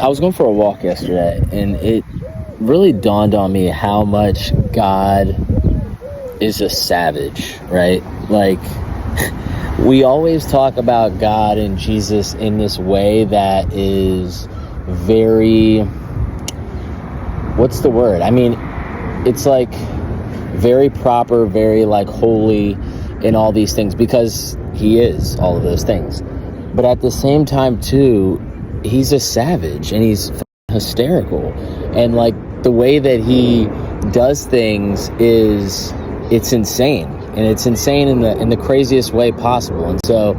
I was going for a walk yesterday, and it really dawned on me how much God is a savage, right? Like, we always talk about God and Jesus in this way that is very, what's the word? I mean, it's like very proper, very like holy in all these things, because he is all of those things. But at the same time too, he's a savage and he's hysterical, and like the way that he does things it's insane, and it's insane in the craziest way possible. And so,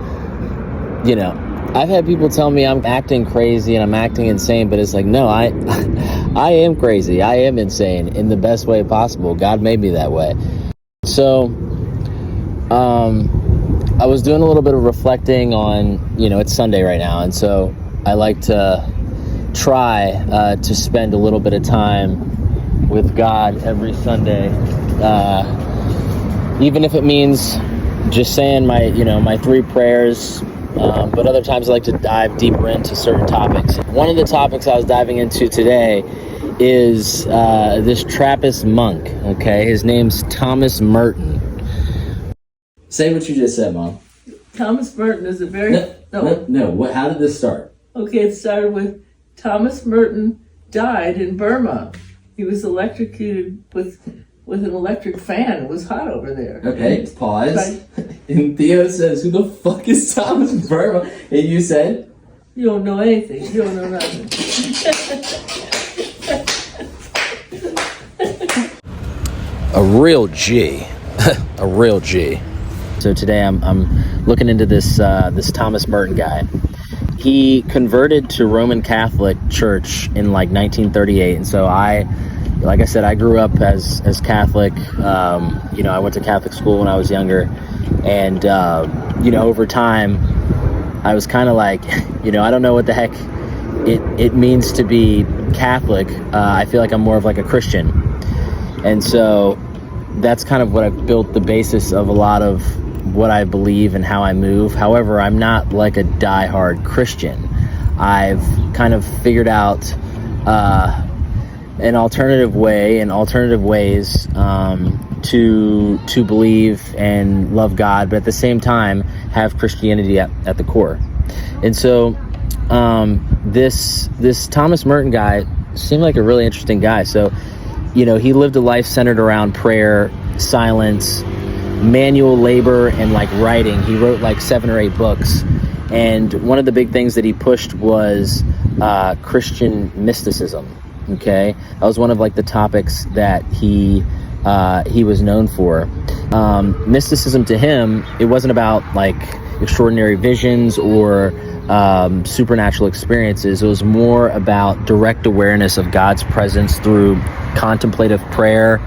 you know, I've had people tell me I'm acting crazy and I'm acting insane, but it's like, no, I am crazy. I am insane in the best way possible. God made me that way. So I was doing a little bit of reflecting on, it's Sunday right now, and so I like to try to spend a little bit of time with God every Sunday, even if it means just saying my three prayers. But other times I like to dive deeper into certain topics. One of the topics I was diving into today is this Trappist monk. Okay, his name's Thomas Merton. Say what you just said, Mom. Thomas Merton is a very... No. How did this start? Okay, it started with Thomas Merton died in Burma. He was electrocuted with an electric fan. It was hot over there. Okay, pause. And Theo says, who the fuck is Thomas Burma? And you said? You don't know anything. You don't know nothing. A real G. A real G. So today I'm looking into this Thomas Merton guy. He converted to Roman Catholic Church in like 1938, and so like I said, I grew up as Catholic. I went to Catholic school when I was younger, and over time, I was kind of like, I don't know what the heck it means to be Catholic. I feel like I'm more of like a Christian, and so that's kind of what I've built the basis of a lot of what I believe and how I move. However, I'm not like a diehard Christian. I've kind of figured out an alternative way and alternative ways to believe and love God, but at the same time have Christianity at the core. And so this Thomas Merton guy seemed like a really interesting guy. So he lived a life centered around prayer, silence, manual labor, and like writing. He wrote like 7 or 8 books, and one of the big things that he pushed was Christian mysticism. Okay, that was one of like the topics that he was known for. Mysticism to him, it wasn't about like extraordinary visions or supernatural experiences. It was more about direct awareness of God's presence through contemplative prayer,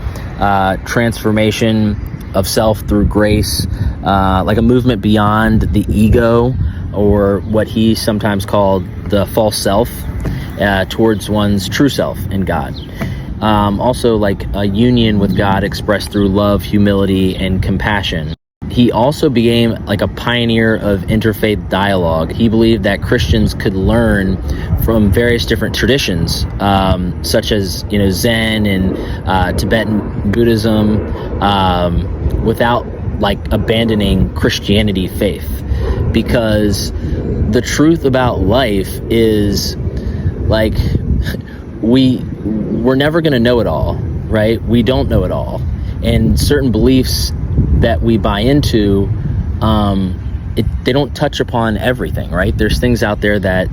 transformation of self through grace, like a movement beyond the ego, or what he sometimes called the false self, towards one's true self in God. Also like a union with God expressed through love, humility, and compassion. He also became like a pioneer of interfaith dialogue. He believed that Christians could learn from various different traditions, such as Zen and Tibetan Buddhism, without like abandoning Christianity faith, because the truth about life is like we're never going to know it all, right? We don't know it all, and certain beliefs that we buy into, they don't touch upon everything, right? There's things out there that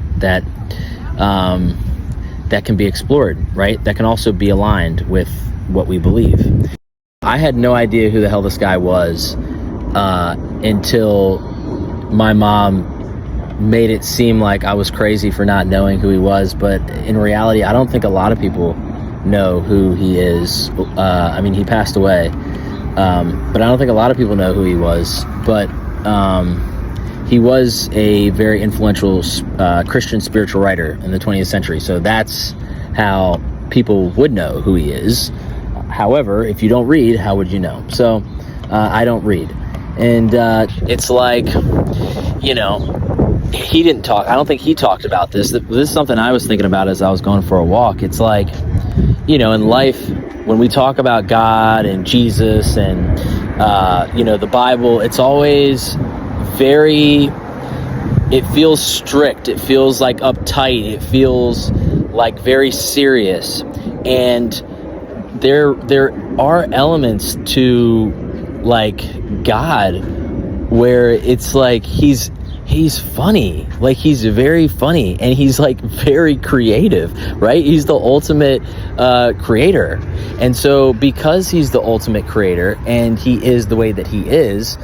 can be explored, right? That can also be aligned with what we believe. I had no idea who the hell this guy was until my mom made it seem like I was crazy for not knowing who he was. But in reality, I don't think a lot of people know who he is. He passed away, but I don't think a lot of people know who he was. But he was a very influential Christian spiritual writer in the 20th century. So that's how people would know who he is. However, if you don't read, how would you know? So I don't read. And it's like, you know, he didn't talk. I don't think he talked about this. This is something I was thinking about as I was going for a walk. It's like, you know, in life, when we talk about God and Jesus and, you know, the Bible, it's always it feels strict. It feels like uptight. It feels like very serious. And there are elements to like God where it's like he's funny, like he's very funny, and he's like very creative, right? He's the ultimate creator. And so because he's the ultimate creator and he is the way that he is,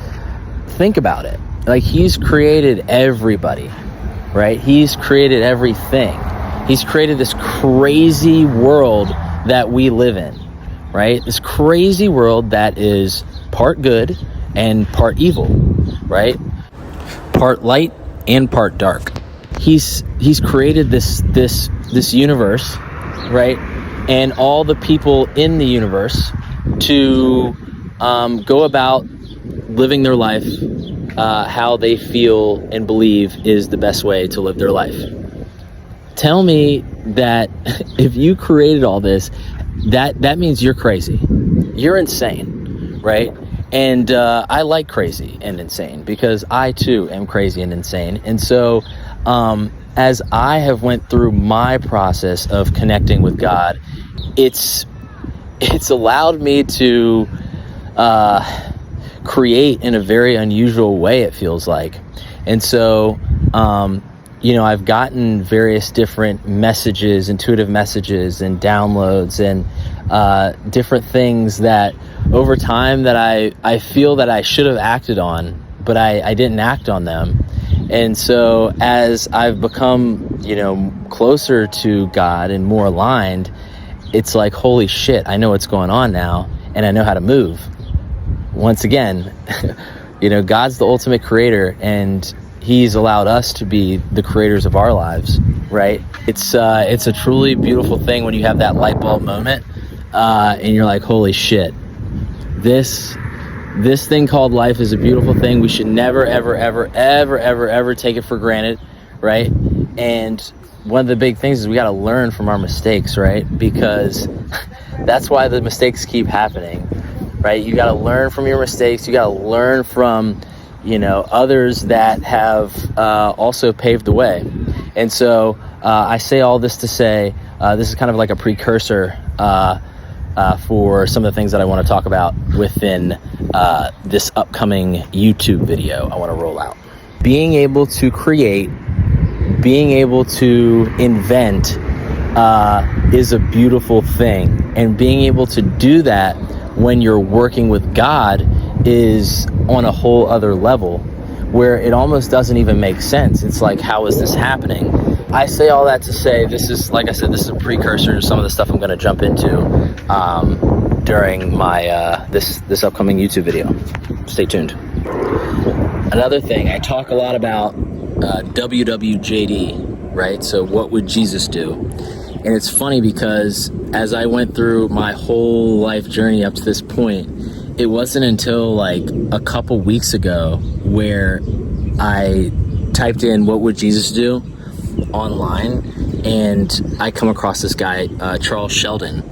think about it. Like, he's created everybody, right? He's created everything. He's created this crazy world that we live in, right? This crazy world that is part good and part evil, right? Part light and part dark. He's created this universe, right? And all the people in the universe to go about living their life how they feel and believe is the best way to live their life. Tell me that if you created all this, that means you're crazy. You're insane, right? And I like crazy and insane because I too am crazy and insane. And so as I have went through my process of connecting with God, it's allowed me to create in a very unusual way, it feels like. And so you know, I've gotten various different messages, intuitive messages and downloads and different things that over time that I feel that I should have acted on, but I didn't act on them. And so as I've become, you know, closer to God and more aligned, it's like, holy shit, I know what's going on now and I know how to move. Once again, you know, God's the ultimate creator and he's allowed us to be the creators of our lives, right? It's a truly beautiful thing when you have that light bulb moment and you're like, holy shit, this thing called life is a beautiful thing. We should never, ever, ever, ever, ever, ever take it for granted, right? And one of the big things is we got to learn from our mistakes, right? Because that's why the mistakes keep happening, right? You got to learn from your mistakes. You got to learn from, you know, others that have also paved the way. And so I say all this to say this is kind of like a precursor for some of the things that I want to talk about within this upcoming YouTube video I want to roll out. Being able to create, being able to invent is a beautiful thing. And being able to do that when you're working with God is on a whole other level where it almost doesn't even make sense. It's like, how is this happening? I say all that to say, this is, like I said, this is a precursor to some of the stuff I'm going to jump into during my this upcoming YouTube video. Stay tuned. Another thing, I talk a lot about WWJD, right? So what would Jesus do? And it's funny because as I went through my whole life journey up to this point, it wasn't until like a couple weeks ago where I typed in what would Jesus do online, and I come across this guy, Charles Sheldon.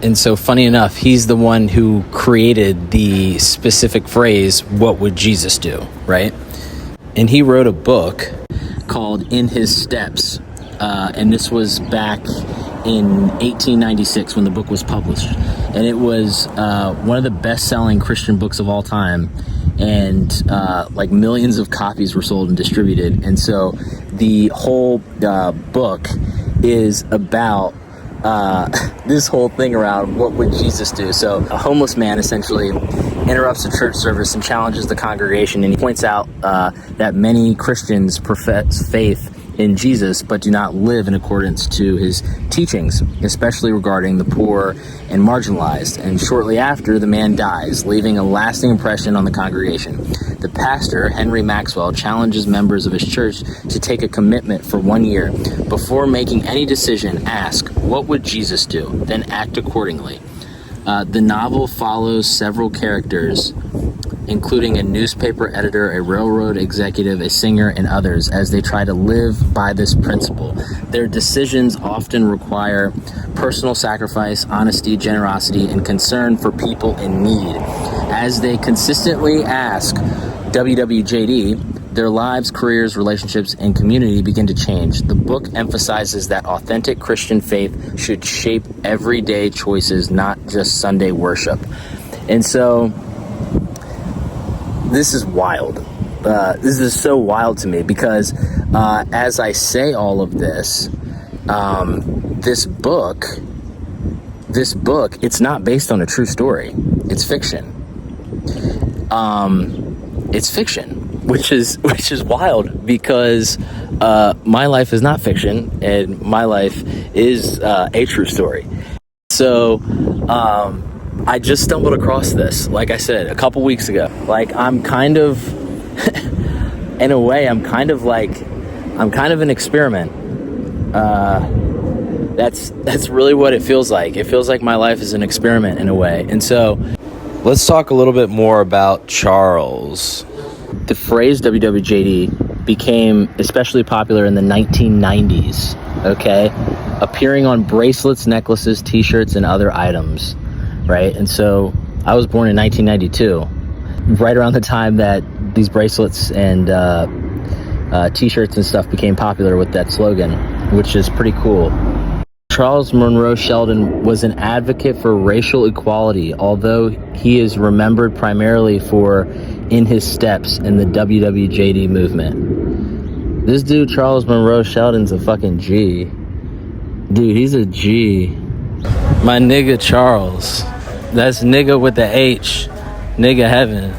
And so funny enough, he's the one who created the specific phrase, what would Jesus do, right? And he wrote a book called In His Steps. And this was back in 1896 when the book was published. And it was one of the best-selling Christian books of all time. And like millions of copies were sold and distributed. And so the whole book is about this whole thing around what would Jesus do. So a homeless man essentially interrupts a church service and challenges the congregation, and he points out that many Christians profess faith in Jesus but do not live in accordance to his teachings, especially regarding the poor and marginalized. And shortly after, the man dies, leaving a lasting impression on the congregation. The pastor, Henry Maxwell, challenges members of his church to take a commitment for 1 year. Before making any decision, ask, what would Jesus do? Then act accordingly. The novel follows several characters including a newspaper editor, a railroad executive, a singer, and others, as they try to live by this principle. Their decisions often require personal sacrifice, honesty, generosity, and concern for people in need. As they consistently ask WWJD, their lives, careers, relationships, and community begin to change. The book emphasizes that authentic Christian faith should shape everyday choices, not just Sunday worship. And so, this is wild. This is so wild to me because as I say all of this, this book, it's not based on a true story. It's fiction. It's fiction, which is wild because my life is not fiction and my life is a true story. So I just stumbled across this, like I said, a couple weeks ago. Like, I'm kind of, in a way, I'm kind of an experiment. That's really what it feels like. It feels like my life is an experiment in a way. And so, let's talk a little bit more about Charles. The phrase WWJD became especially popular in the 1990s, okay? Appearing on bracelets, necklaces, t-shirts, and other items, right? And so I was born in 1992, right around the time that these bracelets and t-shirts and stuff became popular with that slogan, which is pretty cool. Charles Monroe Sheldon was an advocate for racial equality, although he is remembered primarily for in his steps in the WWJD movement. This dude, Charles Monroe Sheldon's a fucking G. Dude, he's a G. My nigga Charles. That's nigga with the H. Nigga heaven.